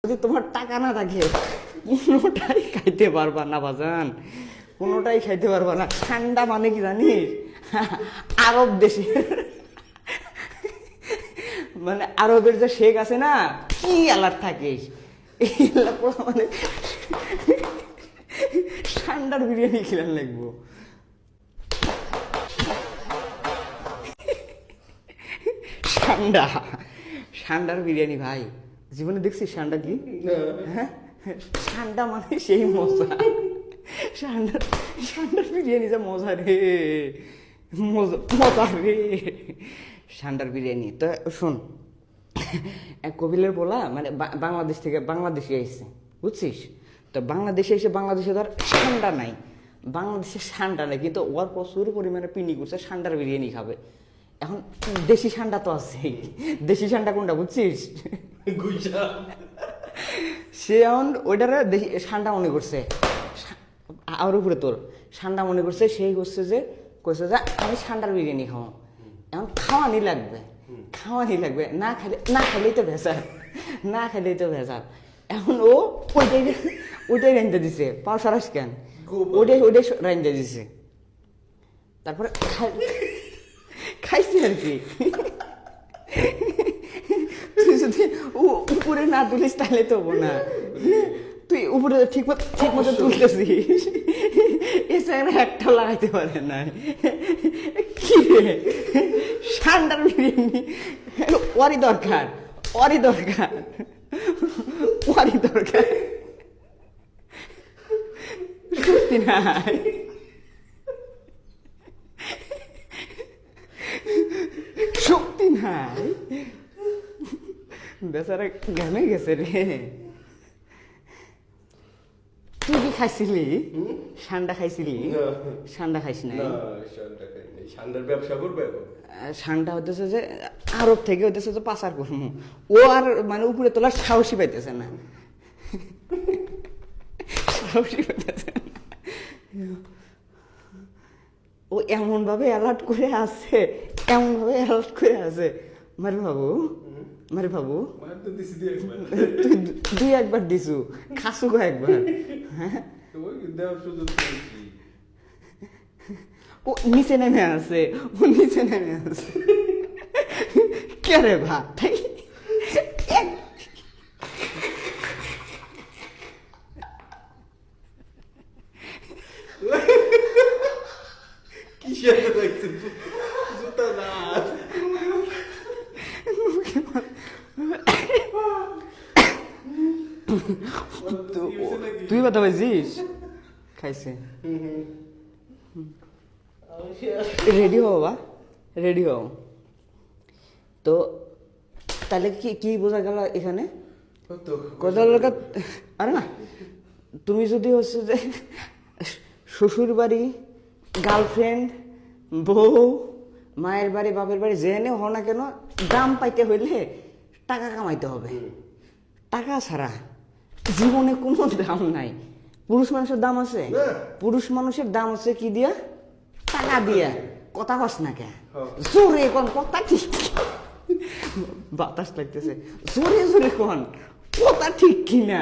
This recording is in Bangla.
যদি তোমার টাকা না থাকে কোনোটাই খাইতে পারবা না বাজান, কোনোটাই খাইতে পারবা না। ঠান্ডা মানে কি জানিস, আরব দেশে মানে আরবের যে শেখ আছে না, কি আলার থাকিস মানে ঠান্ডার বিরিয়ানি খেলার লাগবো। ঠান্ডা ঠান্ডার বিরিয়ানি ভাই, জীবনে দেখছিস ঠান্ডা কি? হ্যাঁ, ঠান্ডা মানে সেই মজা। ঠান্ডার ঠান্ডার বিরিয়ানি যা মজা রে, মজা রে ঠান্ডার বিরিয়ানি। তো শোন, এক কপিলের বলা মানে বাংলাদেশ থেকে বাংলাদেশে এসেছে, বুঝছিস? তো বাংলাদেশে এসে বাংলাদেশে ধর ঠান্ডা নাই, বাংলাদেশে ঠান্ডা নাই, কিন্তু ওর প্রচুর পরিমাণে পিনি করছে ঠান্ডার বিরিয়ানি খাবে। এখন দেশি ঠান্ডা তো আছে, দেশি ঠান্ডা কোনটা বুঝছিস? সে এখন ওইটারে দেশি ঠান্ডা মনে করছে, আর উপরে তোর ঠান্ডা মনে করছে। সেই করছে যে কইছে যে আমি ঠান্ডার বিরিয়ানি খাওয়া, এখন খাওয়ানি লাগবে, খাওয়ানি লাগবে, না খাইলেই তো ভেজাল, না খাইলেই তো ভেজাল। এখন ও ওইটাই রেঞ্জে দিছে, পাও সারাস কেন, ওইটাই রেঞ্জে দিছে। তারপরে খাইছে আর কি। তুই যদি উপরে না তুলিস তাহলে তো হবো না, তুই উপরে ঠিক মতো তুলতেছিস, এসে একটাও লাগাইতে পারে না। কি রে, ঠান্ডার বিরিয়ানি ওরই দরকার, ওরই দরকার, ওরই দরকার। সত্যি নাই, শক্তি নাই, বেচারা ঘামে গেছে রে। তুই কি খাইছিলি? ঠান্ডা খাইছিলি? ঠান্ডা খাইস নাই? ঠান্ডার ব্যবসা করবে? ঠান্ডা হইতেছে যে আরব থেকে হইতেছে যে পাচার করবো, ও আর মানে উপরে তোলার সাহসী পাইতেছে না, সাহসী পাইতেছে না। ও এমন ভাবে অ্যালার্ট করে আছে, এমন ভাবে অ্যালার্ট করে আছে। মারে বাবু, মারে বাবু, তুই একবার দিছু, খাসু গো একবার। হ্যাঁ, ও নিচে নেমে আছে, ও নিচে নেমে আছে। কে রে ভাই, তুই কথা পাইছিস? খাইছে। রেডি হও বাবা, রেডি হও। তো তাহলে কি বোঝা গেল এখানে? কথা লোকা, আরে না, তুমি যদি হচ্ছে যে শ্বশুর বাড়ি, গার্লফ্রেন্ড, বউ, মায়ের বাড়ি, বাপের বাড়ি যেখানে হও না কেন, দাম পাইতে হইলে টাকা কামাইতে হবে। টাকা ছাড়া জীবনে কোনো দাম নাই। পুরুষ মানুষের দাম আছে, পুরুষ মানুষের দাম আছে কি দিয়া? টাকা দিয়া। কথা কস না কে, জোরে কোন কথা, ঠিক বাতাস লাগতেছে, জোরে জোরে কোন কথা ঠিক কিনা?